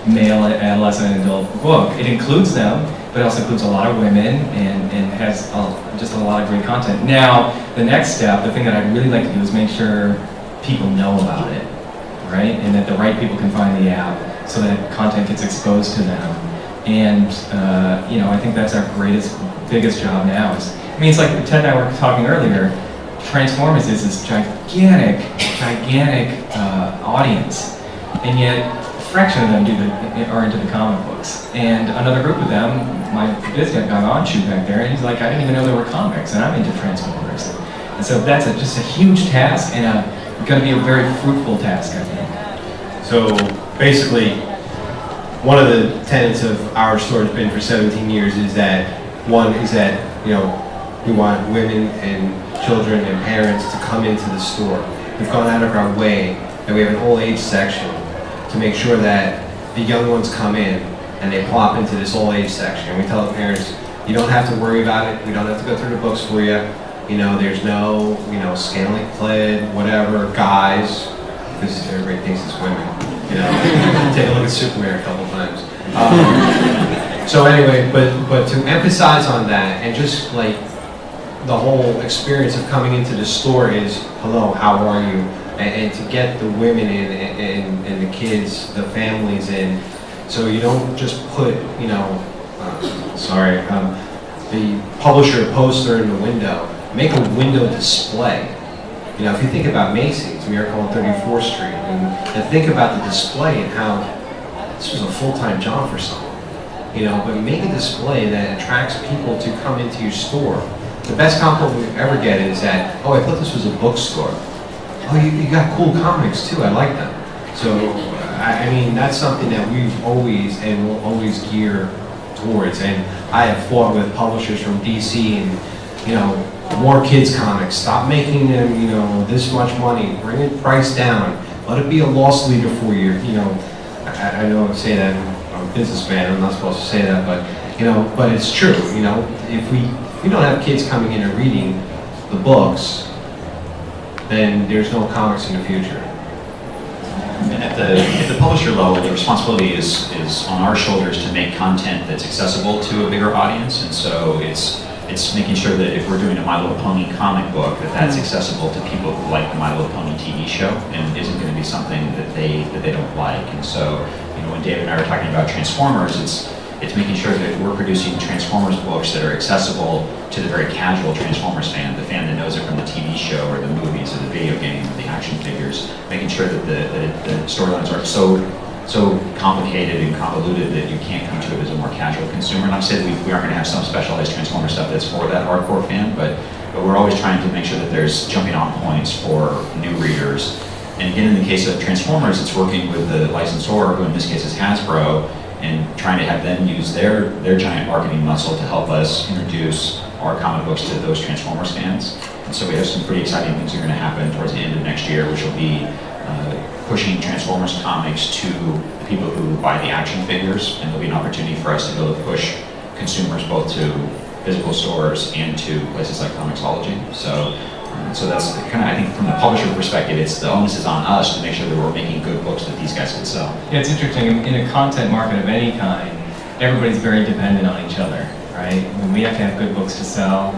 male, adolescent, adult book. It includes them, but it also includes a lot of women and has just a lot of great content. Now, the next step, the thing that I'd really like to do is make sure people know about it, right? And that the right people can find the app so that content gets exposed to them. And, I think that's our biggest job now. It's like Ted and I were talking earlier, Transformers is this gigantic audience, and yet a fraction of them are into the comic books. And another group of them, my biz guy got on shoot back there, and he's like, I didn't even know there were comics, and I'm into Transformers. And so that's just a huge task, and going to be a very fruitful task, I think. So basically, one of the tenets of our store has been for 17 years is that we want women and children and parents to come into the store. We've gone out of our way, and we have an old age section to make sure that the young ones come in and they plop into this old age section. We tell the parents, you don't have to worry about it. We don't have to go through the books for you. There's no, scantily clad, whatever, guys, because everybody thinks it's women. Take a look at Superman a couple times. So anyway, but to emphasize on that, and just like the whole experience of coming into the store is, hello, how are you? And to get the women in and the kids, the families in, so you don't just put, the publisher poster in the window. Make a window display. If you think about Macy's, Miracle on 34th Street, and think about the display and how this was a full-time job for someone, but make a display that attracts people to come into your store. The best compliment we ever get is that, oh, I thought this was a bookstore. Oh, you got cool comics too, I like them. So, that's something that we've always and will always gear towards. And I have fought with publishers from DC and, more kids comics, stop making them, this much money, bring the price down, let it be a loss leader for you, I know I say that, I'm a businessman, I'm not supposed to say that, but it's true, if we don't have kids coming in and reading the books, then there's no comics in the future. And at the publisher level, the responsibility is on our shoulders to make content that's accessible to a bigger audience. And so it's making sure that if we're doing a My Little Pony comic book, that's accessible to people who like the My Little Pony TV show and isn't going to be something that they don't like. And so, when David and I were talking about Transformers, it's making sure that we're producing Transformers books that are accessible to the very casual Transformers fan, the fan that knows it from the TV show or the movies or the video game or the action figures, making sure that the storylines aren't so complicated and convoluted that you can't come to it as a more casual consumer. And I've said we aren't going to have some specialized Transformers stuff that's for that hardcore fan, but we're always trying to make sure that there's jumping on points for new readers. And again, in the case of Transformers, it's working with the licensor, who in this case is Hasbro, and trying to have them use their giant marketing muscle to help us introduce our comic books to those Transformers fans. And so we have some pretty exciting things that are going to happen towards the end of next year, which will be pushing Transformers comics to the people who buy the action figures, and there'll be an opportunity for us to be able to push consumers both to physical stores and to places like comiXology. So that's kind of, I think from the publisher perspective, the onus is on us to make sure that we're making good books that these guys can sell. Yeah, it's interesting. In a content market of any kind, everybody's very dependent on each other, right? We have to have good books to sell.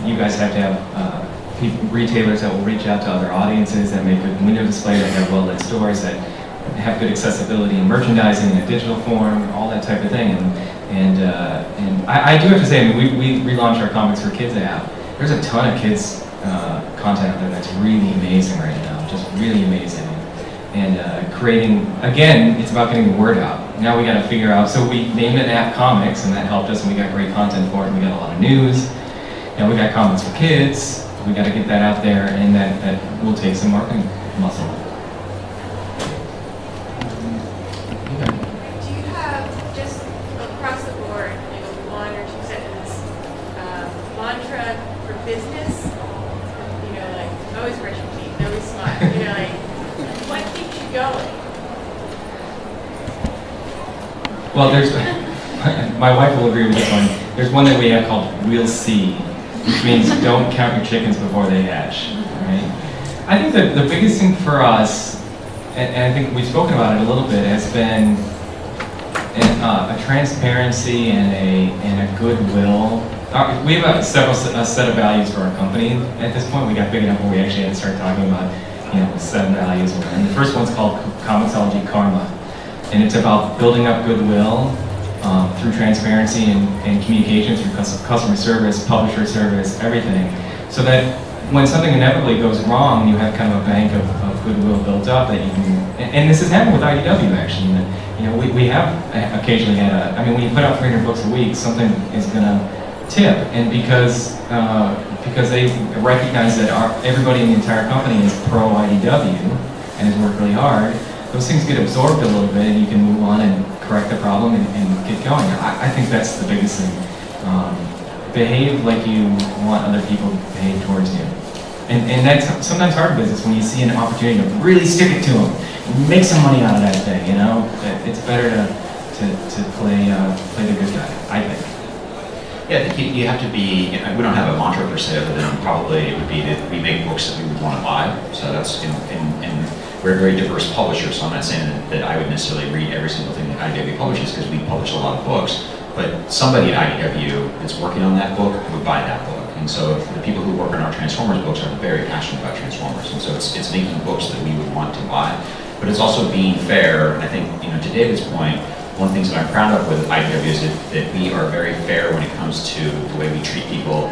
You guys have to have retailers that will reach out to other audiences, that make good window display, that have well-lit stores, that have good accessibility in merchandising in a digital form, all that type of thing. And I do have to say, I mean, we relaunched our Comics for Kids app. There's a ton of kids content out there that's really amazing right now, just really amazing. And creating, again, it's about getting the word out. Now we got to figure out, so we named it App Comics, and that helped us, and we got great content for it, and we got a lot of news. Now we got Comics for Kids. We got to get that out there, and that will take some marketing muscle. Do you have, just across the board, one or two sentence mantra for business? Like, always brush your teeth, always smile. Like, what keeps you going? Well, there's, my wife will agree with this one. There's one that we have called We'll See, which means don't count your chickens before they hatch, right? I think that the biggest thing for us, and I think we've spoken about it a little bit, has been a transparency and a goodwill. We have a set of values for our company. At this point, we got big enough where we actually had to start talking about, set values. And the first one's called comiXology Karma, and it's about building up goodwill through transparency and communication, through customer service, publisher service, everything, so that when something inevitably goes wrong, you have kind of a bank of goodwill built up that you can. And this has happened with IDW actually. That we have occasionally had when you put out 300 books a week, something is going to tip, and because they recognize that everybody in the entire company is pro IDW and has worked really hard, those things get absorbed a little bit, and you can move on and correct the problem and get going. I think that's the biggest thing. Behave like you want other people to behave towards you. And that's sometimes hard business when you see an opportunity to really stick it to them, make some money out of that thing, It's better to play the good guy, I think. Yeah, I think you have to be, we don't have a mantra per se, other than probably it would be that we make books that we would want to buy. So that's, and we're a very diverse publisher, so I'm not saying that I would necessarily read every single thing that IDW publishes, because we publish a lot of books, but somebody at IDW that's working on that book would buy that book. And so the people who work on our Transformers books are very passionate about Transformers, and so it's making books that we would want to buy. But it's also being fair, and I think, to David's point, one of the things that I'm proud of with IDW is that we are very fair when it comes to the way we treat people,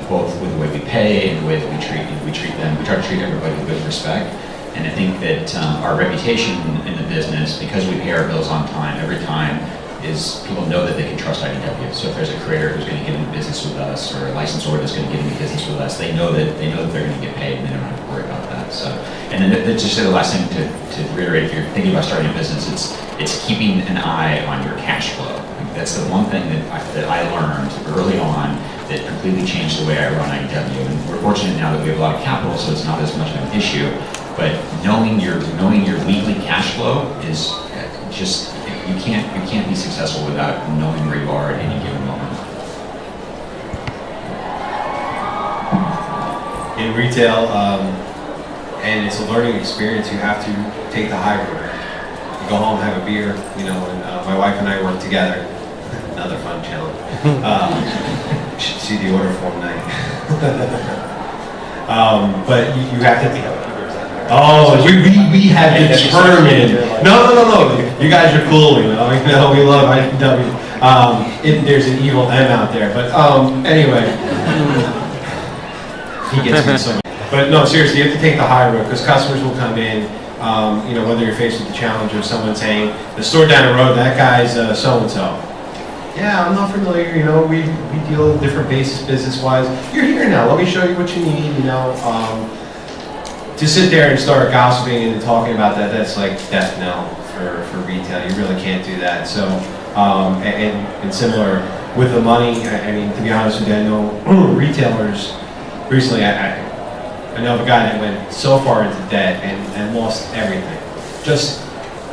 both with the way we pay and the way that we treat them. We try to treat everybody with respect. And I think that our reputation in the business, because we pay our bills on time, every time, is people know that they can trust IDW. So if there's a creator who's going to get into business with us, or a licensor that's going to get into business with us, they know that they're going to get paid, and they don't have to worry about that. So, and then just say the last thing to reiterate: if you're thinking about starting a business, it's keeping an eye on your cash flow. That's the one thing that I learned early on that completely changed the way I run IDW. And we're fortunate now that we have a lot of capital, so it's not as much of an issue. But knowing your weekly cash flow is just, you can't be successful without knowing where you are at any given moment. In retail, and it's a learning experience. You have to take the high road. You go home, have a beer, you know, and my wife and I work together. Another fun challenge. You should see the order form night. But you have to think. Oh, we have determined. No. You guys are cool. You know, we love IDW. There's an evil M out there, but anyway, he gets me so much. But no, seriously, you have to take the high road because customers will come in. You know, whether you're faced with the challenge of someone saying, the store down the road, that guy's so and so. Yeah, I'm not familiar. You know, we deal on different basis business-wise. You're here now. Let me show you what you need. You know. To sit there and start gossiping and talking about that's like death knell for retail. You really can't do that. So, and similar with the money, I mean, to be honest with you, I know retailers, recently I know of a guy that went so far into debt and lost everything. Just,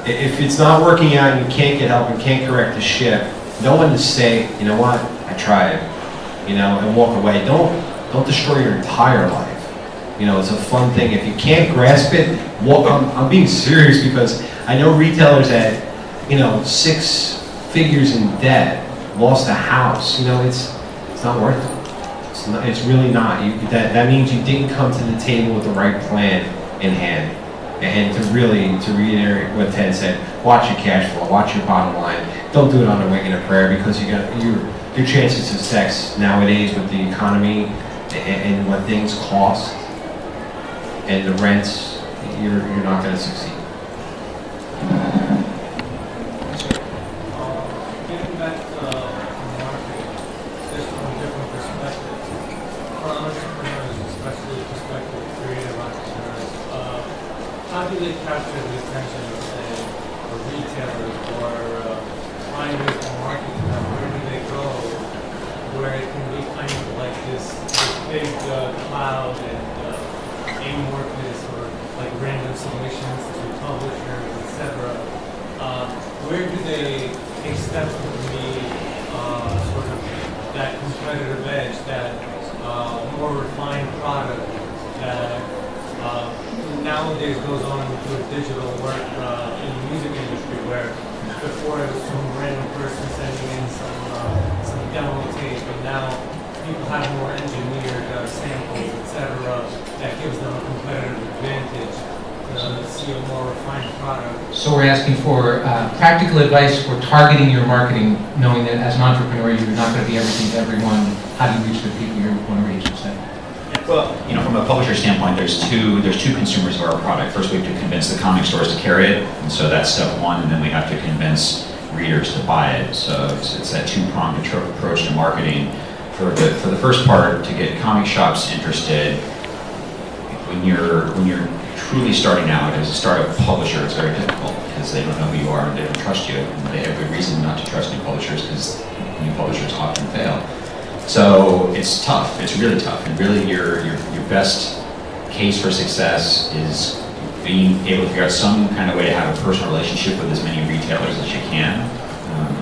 if it's not working out and you can't get help and can't correct the ship, no one to say, you know what, I tried, you know, and walk away. Don't destroy your entire life. You know, it's a fun thing. If you can't grasp it, I'm being serious because I know retailers at, you know, 6 figures in debt, lost a house. You know, it's not worth it. It's really not. That means you didn't come to the table with the right plan in hand. And to reiterate what Ted said, watch your cash flow, watch your bottom line. Don't do it on a wing and a prayer because your chances of success nowadays with the economy and what things cost. And the rents, you're not going to succeed. Getting back to marketing, just from a different perspective, for entrepreneurs, especially prospective creative entrepreneurs, how do they capture the attention of, say, a retailer or find ways to market to them? Where do they go where it can be kind of like this big cloud and amorphous or like random submissions to publishers, etc. Where do they take steps to be sort of that competitive edge, that more refined product that nowadays goes on to a digital work in the music industry where before it was some random person sending in some demo tape, but now people have more engineered samples, etc., that gives them a competitive advantage to see a more refined product. So we're asking for practical advice for targeting your marketing, knowing that as an entrepreneur you're not going to be everything to everyone. How do you reach the people you want to reach instead? Well, you know, from a publisher standpoint, there's two consumers of our product. First, we have to convince the comic stores to carry it, and so that's step one. And then we have to convince readers to buy it. So it's that two-pronged approach to marketing. For the first part, to get comic shops interested, when you're truly starting out as a startup publisher, it's very difficult because they don't know who you are and they don't trust you. And they have good reason not to trust new publishers because new publishers often fail. So it's tough. It's really tough. And really, your best case for success is being able to figure out some kind of way to have a personal relationship with as many retailers as you can.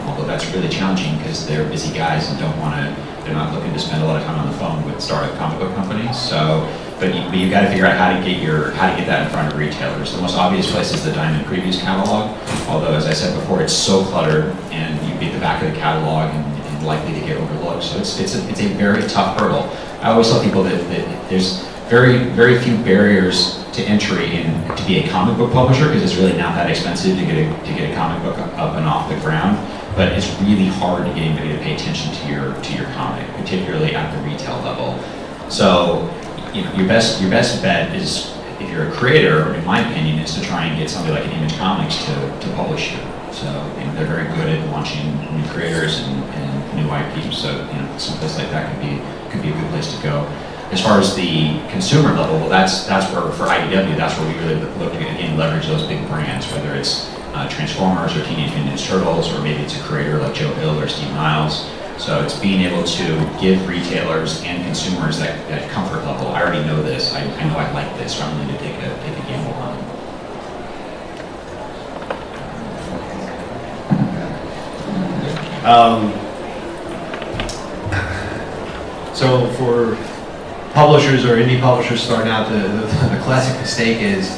Although that's really challenging because they're busy guys and they're not looking to spend a lot of time on the phone with startup comic book companies. So, but you got to figure out how to get that in front of retailers. The most obvious place is the Diamond Previews catalog. Although, as I said before, it's so cluttered, and you'd be at the back of the catalog and likely to get overlooked. So it's a very tough hurdle. I always tell people that there's very few barriers to entry to be a comic book publisher because it's really not that expensive to get a comic book up and off the ground. But it's really hard to get anybody to pay attention to your comic, particularly at the retail level. So, you know, your best bet is, if you're a creator, in my opinion, is to try and get somebody like an Image Comics to publish you. So, you know, they're very good at launching new creators and new IP. So, you know, someplace like that could be a good place to go. As far as the consumer level, well, that's where, for IDW, that's where we really look to again leverage those big brands, whether it's Transformers or Teenage Mutant Ninja Turtles, or maybe it's a creator like Joe Hill or Steve Niles. So it's being able to give retailers and consumers that comfort level. I already know this. I know I like this, so I'm willing to take a gamble on it. So for publishers or indie publishers starting out, the classic mistake is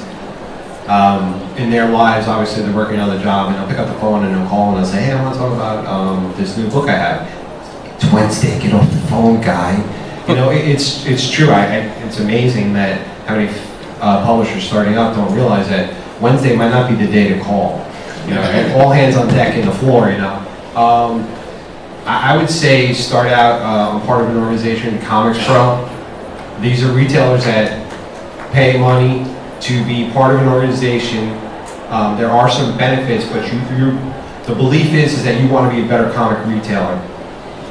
in their lives, obviously they're working on the job, and they'll pick up the phone and they'll call and they'll say, hey, I want to talk about this new book I have. It's Wednesday, get off the phone, guy. You know, it's true. It's amazing that how many publishers starting up don't realize that Wednesday might not be the day to call. You know, and all hands on deck in the floor, you know. I would say start out I'm part of an organization, ComicsPro. These are retailers that pay money to be part of an organization. There are some benefits, but the belief is that you want to be a better comic retailer.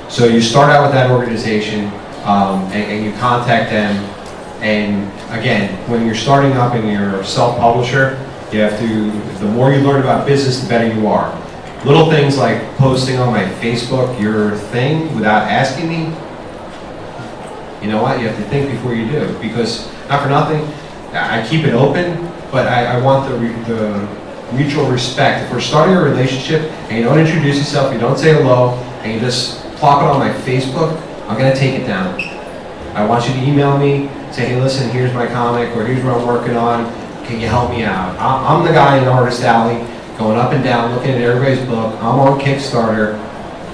So you start out with that organization and you contact them. And again, when you're starting up and you're a self-publisher, you have to, the more you learn about business, the better you are. Little things like posting on my Facebook your thing without asking me, you know what, you have to think before you do. Because, not for nothing, I keep it open, but I want the mutual respect. If we're starting a relationship and you don't introduce yourself, you don't say hello, and you just plop it on my Facebook, I'm going to take it down. I want you to email me, say, hey, listen, here's my comic, or here's what I'm working on. Can you help me out? I'm the guy in the Artist Alley going up and down, looking at everybody's book. I'm on Kickstarter.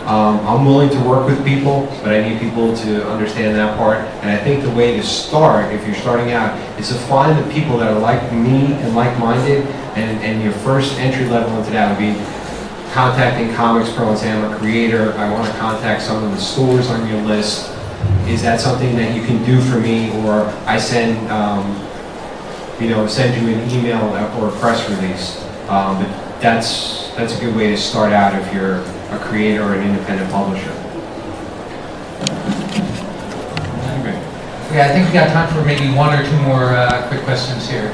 I'm willing to work with people, but I need people to understand that part. And I think the way to start, if you're starting out, is to find the people that are like me and like-minded, and your first entry level into that would be contacting ComicsPro and saying, I'm a creator, I want to contact some of the stores on your list. Is that something that you can do for me? Or I send, send you an email or a press release. But that's a good way to start out if you're a creator or an independent publisher. Okay, I think we got time for maybe one or two more quick questions here.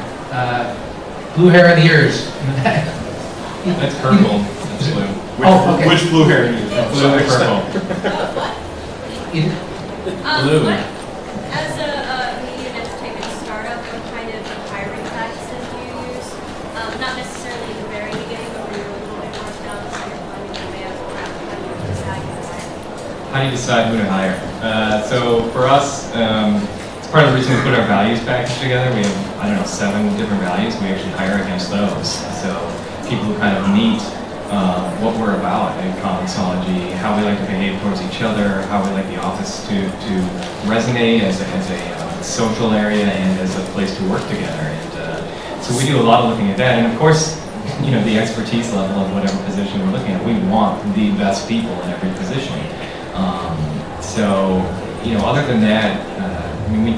Blue hair in the ears. That's purple. That's blue. Okay. Which blue hair? Blue and purple. Blue. As a media and entertainment startup, what kind of hiring practices do you use? Not necessarily in the very beginning, but when you're a little bit more established and you're finding demand around how do you decide who to hire? How do you decide who to hire? So for us, it's part of the reason we put our values package together. We have, 7 different values. We actually hire against those. So people who kind of meet what we're about in comiXology, how we like to behave towards each other, how we like the office to resonate as a social area and as a place to work together. And so we do a lot of looking at that. And of course, the expertise level of whatever position we're looking at, we want the best people in every position. Other than that, we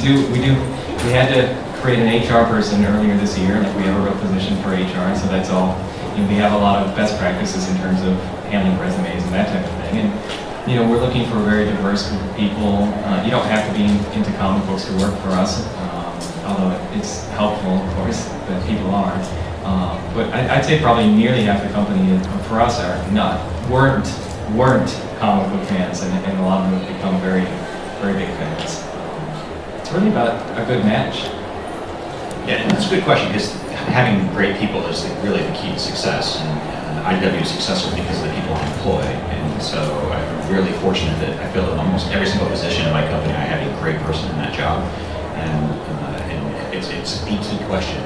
had to create an HR person earlier this year. Like, we have a real position for HR, so that's all. We have a lot of best practices in terms of handling resumes and that type of thing. And we're looking for a very diverse group of people. You don't have to be into comic books to work for us, although it's helpful, of course, that people are. But I'd say probably nearly half the company for us weren't comic book fans, and a lot of them have become very, very big fans. It's really about a good match. Yeah, and that's a good question, because having great people is really the key to success. And IDW is successful because of the people I employ. And so I'm really fortunate that I feel that almost every single position in my company, I have a great person in that job. And it's the key question.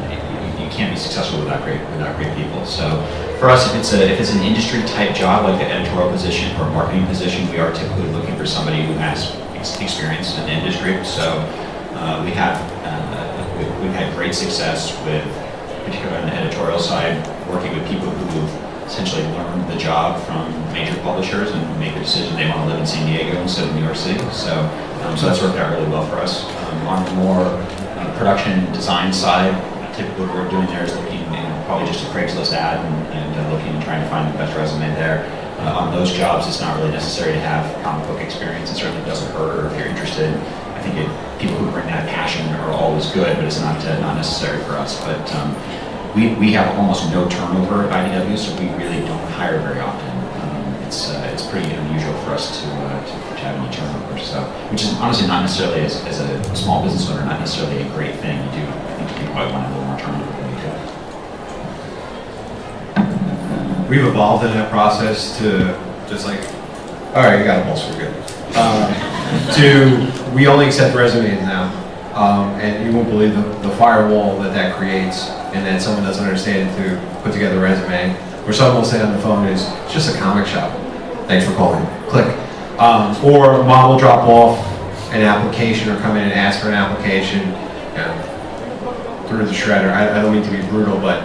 You can't be successful without great people. So for us, if it's an industry type job, like an editorial position or a marketing position, we are typically looking for somebody who has experience in the industry. So we've had great success with, particularly on the editorial side, working with people who've essentially learned the job from major publishers and make a decision they want to live in San Diego instead of New York City. So that's worked out really well for us. On the more production design side, typically what we're doing there is looking, probably just a Craigslist ad and looking and trying to find the best resume there. On those jobs, it's not really necessary to have comic book experience. It certainly doesn't hurt, or if you're interested. I think people who bring that passion are always good, but it's not necessary for us. But we have almost no turnover at IDW, so we really don't hire very often. It's pretty unusual for us to have any turnover. So, which is honestly not necessarily as a small business owner, not necessarily a great thing. I think you probably want a little more turnover than you do. We've evolved in that process to just like, all right, you got a pulse, we're good. We only accept resumes now. And you won't believe the firewall that creates, and then someone doesn't understand to put together a resume, or someone will say on the phone is, it's just a comic shop. Thanks for calling. Click. Or mom will drop off an application or come in and ask for an application, you know, through the shredder. I don't mean to be brutal, but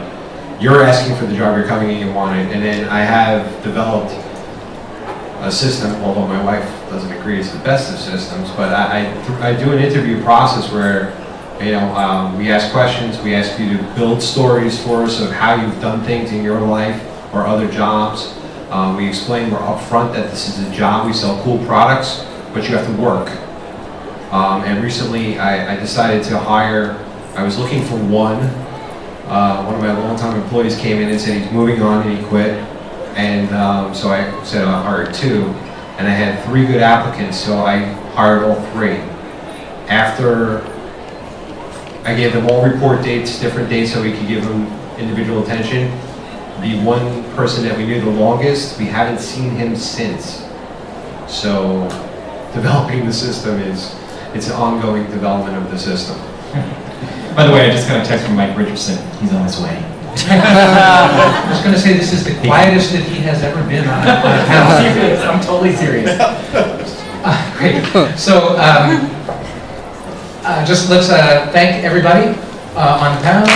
you're asking for the job, you're coming in, you want it, and then I have developed a system, although my wife doesn't agree it's the best of systems, but I do an interview process where, you know, we ask questions, we ask you to build stories for us of how you've done things in your life or other jobs. We explain, we're upfront that this is a job, we sell cool products, but you have to work. And recently I decided to hire, I was looking for one of my longtime employees came in and said he's moving on and he quit. And so I said I'll hire 2, and I had 3 good applicants, so I hired all 3. After I gave them all report dates, different dates, so we could give them individual attention. The one person that we knew the longest, we haven't seen him since. So developing the system it's an ongoing development of the system. By the way, I just got a text from Mike Richardson. He's on his way. I was going to say this is the quietest that he has ever been on a panel. I'm totally serious. Great. So just let's thank everybody on the panel.